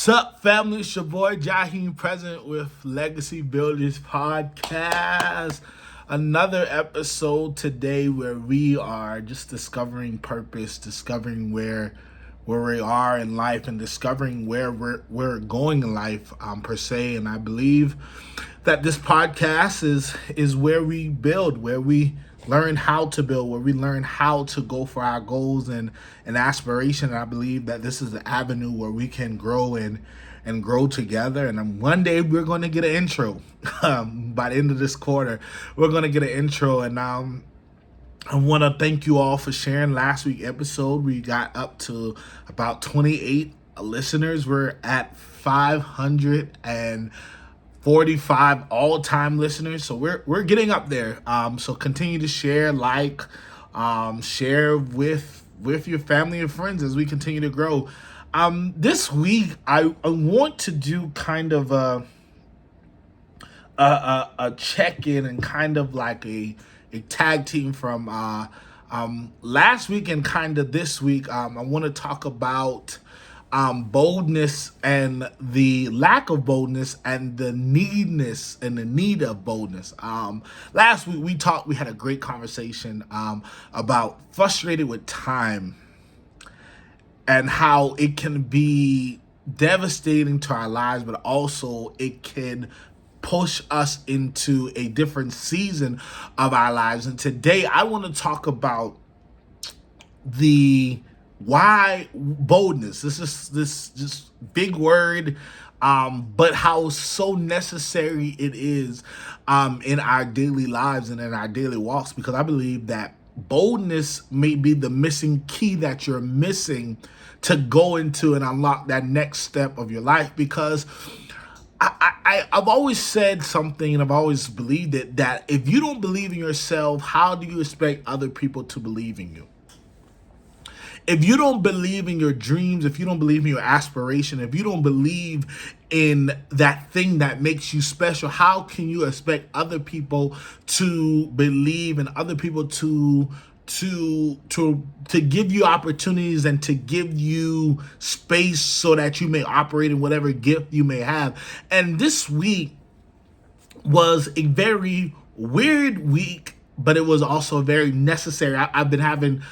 Sup, family? It's your boy Jaheim, present with Legacy Builders Podcast. Another episode today where we are just discovering purpose, discovering where we are in life, and discovering where we're going in life, per se. And I believe that this podcast is where we build, where we learn how to build, where we learn how to go for our goals and aspiration. And I believe that this is the avenue where we can grow and grow together. And one day we're going to get an intro. By the end of this quarter, we're going to get an intro. And I want to thank you all for sharing last week's episode. We got up to about 28 listeners. We're at 545 all-time listeners, so we're getting up there. So continue to share, share with your family and friends as we continue to grow. This week I want to do kind of a check-in and kind of like a tag team from last week and kind of this week. I want to talk about boldness and the lack of boldness and the need of boldness. Last week we had a great conversation about frustrated with time and how it can be devastating to our lives, but also it can push us into a different season of our lives. And today I want to talk about the why boldness. This is just big word, but how so necessary it is in our daily lives and in our daily walks, because I believe that boldness may be the missing key that you're missing to go into and unlock that next step of your life. Because I've always said something, and I've always believed it, that if you don't believe in yourself, how do you expect other people to believe in you? If you don't believe in your dreams, if you don't believe in your aspiration, if you don't believe in that thing that makes you special, how can you expect other people to believe and other people to give you opportunities and to give you space so that you may operate in whatever gift you may have? And this week was a very weird week, but it was also very necessary. I've been having,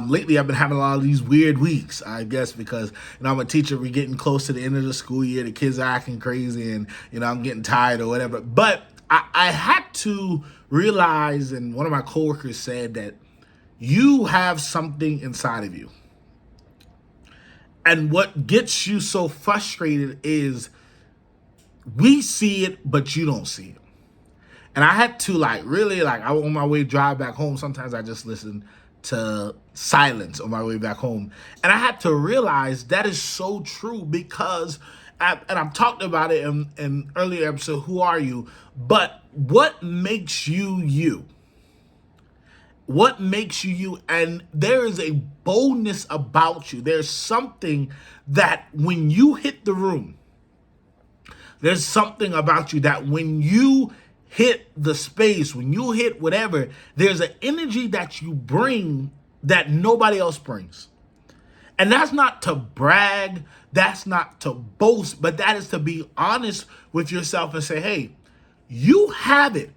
lately I've been having a lot of these weird weeks, I guess, because, I'm a teacher. We're getting close to the end of the school year. The kids are acting crazy and, I'm getting tired or whatever. But I had to realize, and one of my coworkers said, that you have something inside of you. And what gets you so frustrated is we see it, but you don't see it. And I had to I on my way drive back home, sometimes I just listen to silence on my way back home. And I had to realize that is so true, because, and I've talked about it in earlier episode, who are you? But what makes you you? What makes you you? And there is a boldness about you. There's something that when you hit the room, there's something about you that when you hit the space, when you hit whatever, there's an energy that you bring that nobody else brings. And that's not to brag, that's not to boast, but that is to be honest with yourself and say, hey, you have it.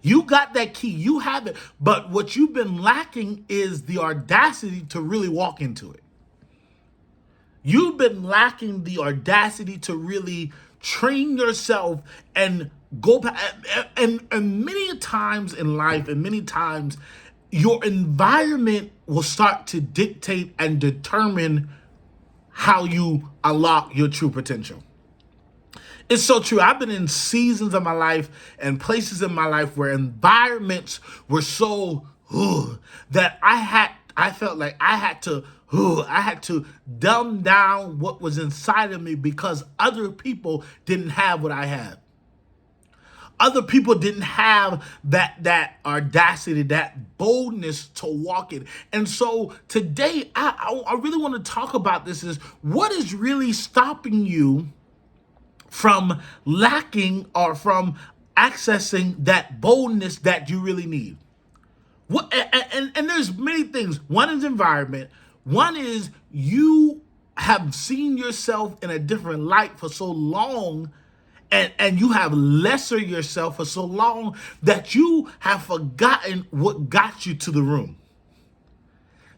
You got that key, you have it. But what you've been lacking is the audacity to really walk into it. You've been lacking the audacity to really train yourself and go back. And many times in life, and many times, your environment will start to dictate and determine how you unlock your true potential. It's so true. I've been in seasons of my life and places in my life where environments were so that I felt like I had to dumb down what was inside of me, because other people didn't have what I had. Other people didn't have that audacity, that boldness to walk in. And so today, I really want to talk about this, is what is really stopping you from lacking or from accessing that boldness that you really need. And there's many things. One is environment. One is you have seen yourself in a different light for so long, and you have lesser yourself for so long that you have forgotten what got you to the room.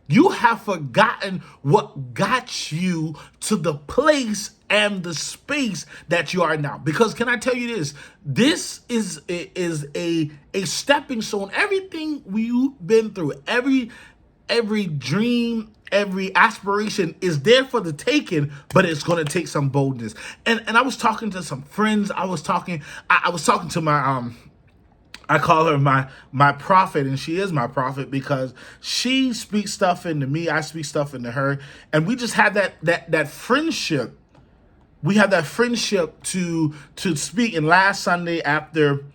You have forgotten what got you to the place and the space that you are now. Because can I tell you this? This is a stepping stone. Everything we've been through, every dream, every aspiration is there for the taking, but it's going to take some boldness. And I was talking to some friends. I was talking to my I call her my prophet, and she is my prophet because she speaks stuff into me, I speak stuff into her, and we just had that friendship. We had that friendship to speak. And last Sunday after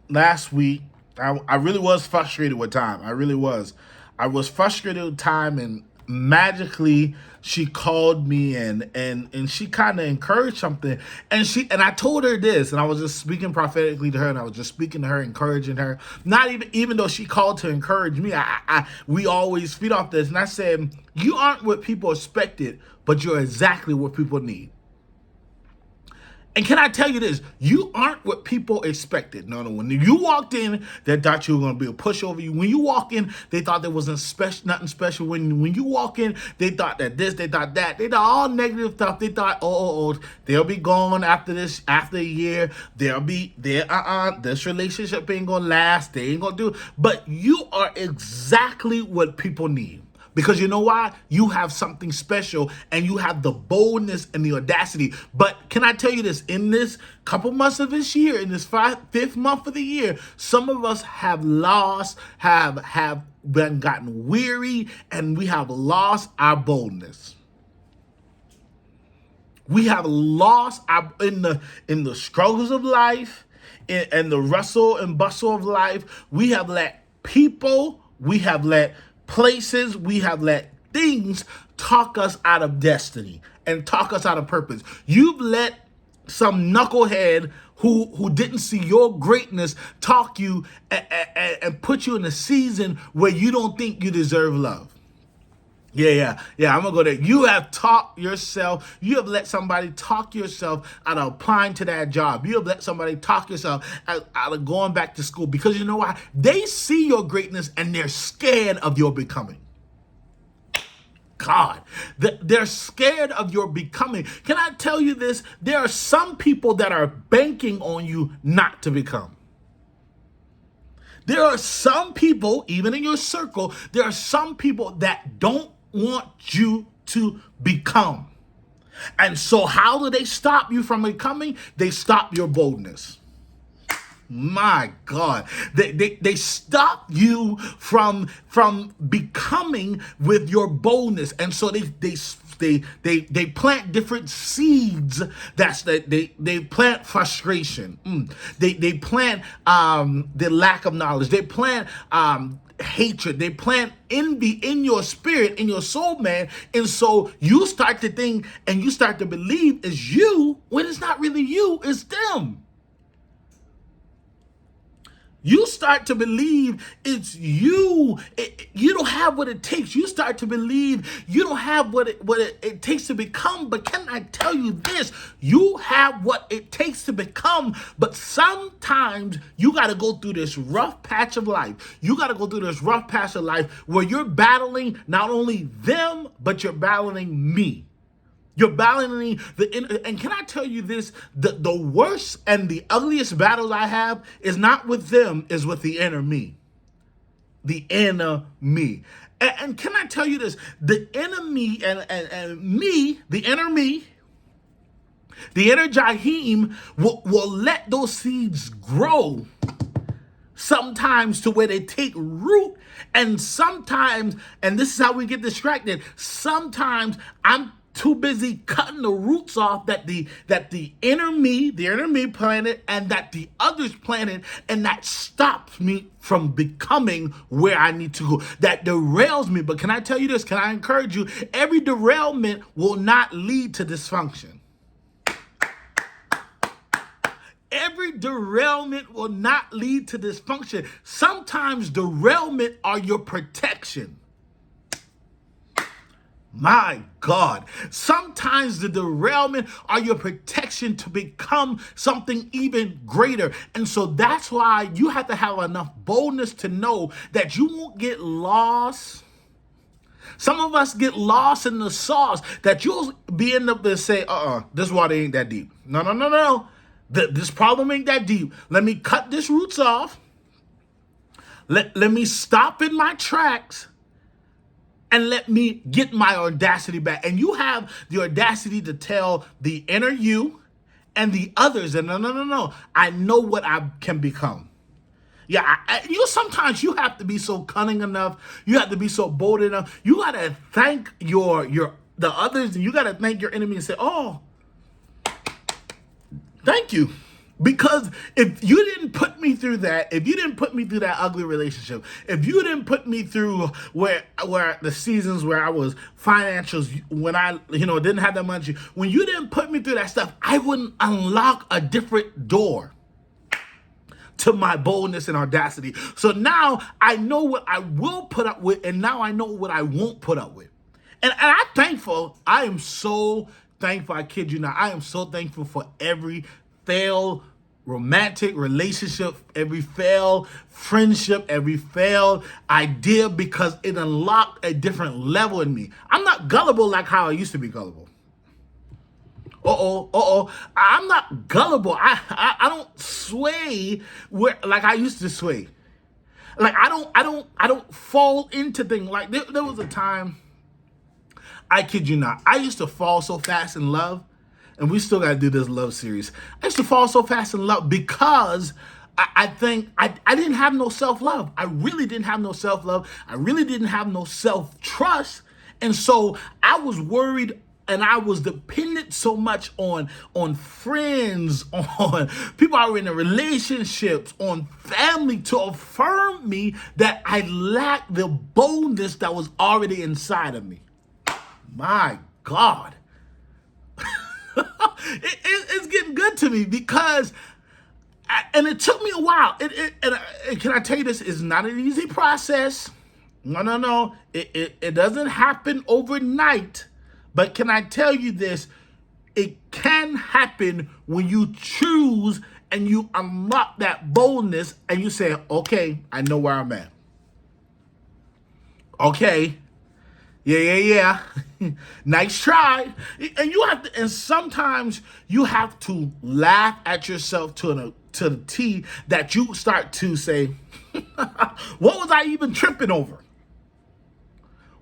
last week, I really was frustrated with time. I really was. I was frustrated with time, and magically she called me and she kind of encouraged something, and I told her this, and I was just speaking prophetically to her, and I was just speaking to her, encouraging her. Not even though she called to encourage me, we always feed off this, and I said, you aren't what people expected, but you're exactly what people need. And can I tell you this? You aren't what people expected. No. When you walked in, they thought you were going to be a pushover. When you walk in, they thought there wasn't nothing special. When you walk in, they thought that this, they thought that. They thought all negative stuff. They thought, they'll be gone after this, after a year. This relationship ain't going to last. They ain't going to do. But you are exactly what people need. Because you know why? You have something special, and you have the boldness and the audacity. But can I tell you this? In this couple months of this year, in this fifth month of the year, some of us have lost, have been gotten weary, and we have lost our boldness. We have lost in the struggles of life, and the rustle and bustle of life. We have let people, we have let places, we have let things talk us out of destiny and talk us out of purpose. You've let some knucklehead who didn't see your greatness talk you and put you in a season where you don't think you deserve love. Yeah, I'm gonna go there. You have taught yourself, you have let somebody talk yourself out of applying to that job. You have let somebody talk yourself out of going back to school, because you know why? They see your greatness and they're scared of your becoming. God, they're scared of your becoming. Can I tell you this? There are some people that are banking on you not to become. There are some people, even in your circle, there are some people that don't want you to become. And so how do they stop you from becoming? They stop your boldness. My God, they stop you from becoming with your boldness, and so they plant different seeds. They plant frustration. They plant the lack of knowledge. They plant hatred. They plant envy in your spirit, in your soul, man. And so you start to think and you start to believe it's you when it's not really you, it's them. You start to believe it's you. You don't have what it takes. You start to believe you don't have what it takes to become. But can I tell you this? You have what it takes to become. But sometimes you got to go through this rough patch of life. You got to go through this rough patch of life where you're battling not only them, but you're battling me. You're battling and can I tell you this? The worst and the ugliest battles I have is not with them, is with the inner me. The inner me. And can I tell you this? The enemy and me, the inner me, the inner Jaheim will let those seeds grow sometimes to where they take root, and sometimes, and this is how we get distracted, sometimes I'm too busy cutting the roots off that the inner me planted, and that the others planted, and that stops me from becoming where I need to go. That derails me. But can I tell you this? Can I encourage you? Every derailment will not lead to dysfunction. Every derailment will not lead to dysfunction. Sometimes derailment are your protection. My God. Sometimes the derailment are your protection to become something even greater. And so that's why you have to have enough boldness to know that you won't get lost. Some of us get lost in the sauce that you'll be end up to say, this water ain't that deep. No, no, no, no. This problem ain't that deep. Let me cut this roots off. Let me stop in my tracks and let me get my audacity back. And you have the audacity to tell the inner you and the others that no, no, no, no. I know what I can become. Yeah, sometimes you have to be so cunning enough. You have to be so bold enough. You gotta thank the others, and you gotta thank your enemy and say, "Oh, thank you." Because if you didn't put me through that, if you didn't put me through that ugly relationship, if you didn't put me through where the seasons where I was financials, when I didn't have that money, when you didn't put me through that stuff, I wouldn't unlock a different door to my boldness and audacity. So now I know what I will put up with, and now I know what I won't put up with. And I'm thankful. I am so thankful. I kid you not. I am so thankful for every failed romantic relationship, every failed friendship, every failed idea, because it unlocked a different level in me. I'm not gullible like how I used to be gullible. I'm not gullible. I don't sway like I used to sway. Like I don't fall into things. Like there was a time, I kid you not, I used to fall so fast in love, and we still got to do this love series. I used to fall so fast in love because I think I didn't have no self-love. I really didn't have no self-love. I really didn't have no self-trust. And so I was worried, and I was dependent so much on friends, on people I were in relationships, on family to affirm me that I lacked the boldness that was already inside of me. My God. It's getting good to me because, and it took me a while. And can I tell you this? It's not an easy process. No. It doesn't happen overnight. But can I tell you this? It can happen when you choose and you unlock that boldness and you say, okay, I know where I'm at. Okay. Yeah. Nice try. And you have to, and sometimes you have to laugh at yourself to the T that you start to say, what was I even tripping over?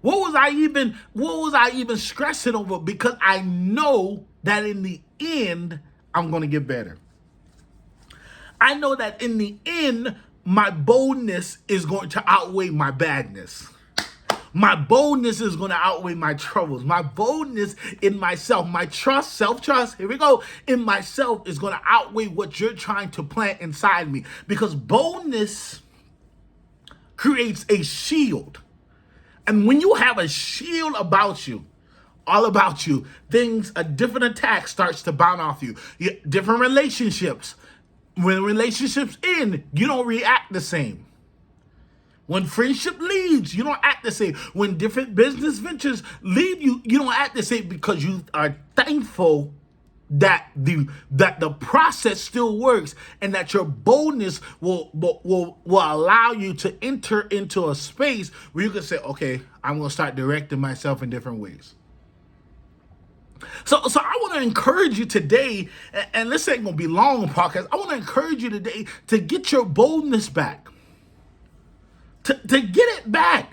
What was I even stressing over? Because I know that in the end, I'm going to get better. I know that in the end, my boldness is going to outweigh my badness. My boldness is going to outweigh my troubles. My boldness in myself, my trust, self-trust, here we go, in myself is going to outweigh what you're trying to plant inside me. Because boldness creates a shield. And when you have a shield about you, all about you, a different attack starts to bounce off you. Different relationships. When relationships end, you don't react the same. When friendship leaves, you don't act the same. When different business ventures leave you, you don't act the same because you are thankful that the process still works and that your boldness will allow you to enter into a space where you can say, okay, I'm going to start directing myself in different ways. So I want to encourage you today, and this ain't going to be long podcast. I want to encourage you today to get your boldness back. To get it back,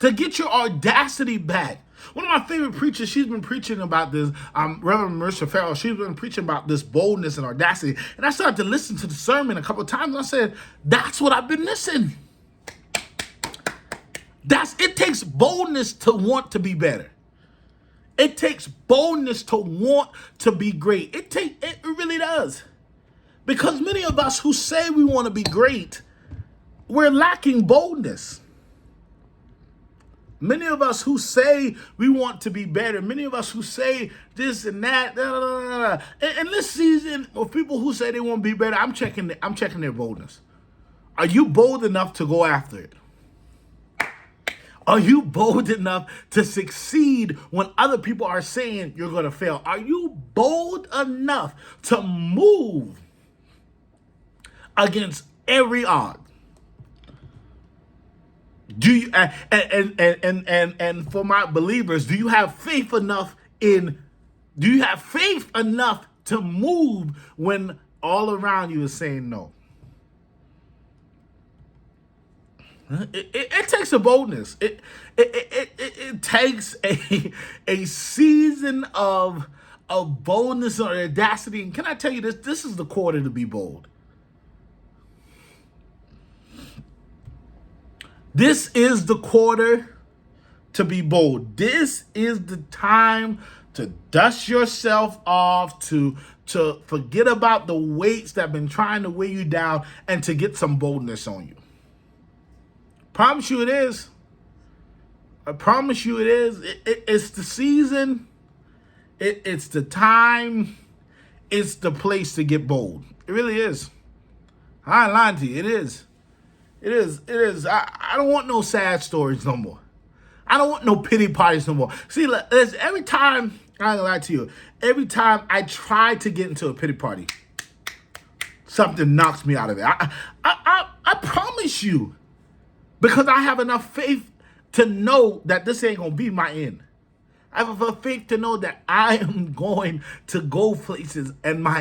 to get your audacity back. One of my favorite preachers, she's been preaching about this, Reverend Mercer Farrell, she's been preaching about this boldness and audacity. And I started to listen to the sermon a couple of times, and I said, that's what I've been missing. It takes boldness to want to be better. It takes boldness to want to be great. It really does. Because many of us who say we want to be great, we're lacking boldness. Many of us who say we want to be better, many of us who say this and that, and this season of people who say they want to be better, I'm checking their boldness. Are you bold enough to go after it? Are you bold enough to succeed when other people are saying you're going to fail? Are you bold enough to move against every odd? Do you and for my believers, do you have faith enough to move when all around you is saying no? It takes a boldness. It takes a season of boldness or audacity. And can I tell you this? This is the quarter to be bold. This is the quarter to be bold. This is the time to dust yourself off, to forget about the weights that have been trying to weigh you down, and to get some boldness on you. Promise you it is. I promise you it is. It's the season. It's the time. It's the place to get bold. It really is. I ain't lying to you. It is. It is. It is. I don't want no sad stories no more. I don't want no pity parties no more. See, every time, I ain't gonna lie to you, every time I try to get into a pity party, something knocks me out of it. I promise you. Because I have enough faith to know that this ain't going to be my end. I have enough faith to know that I am going to go places and my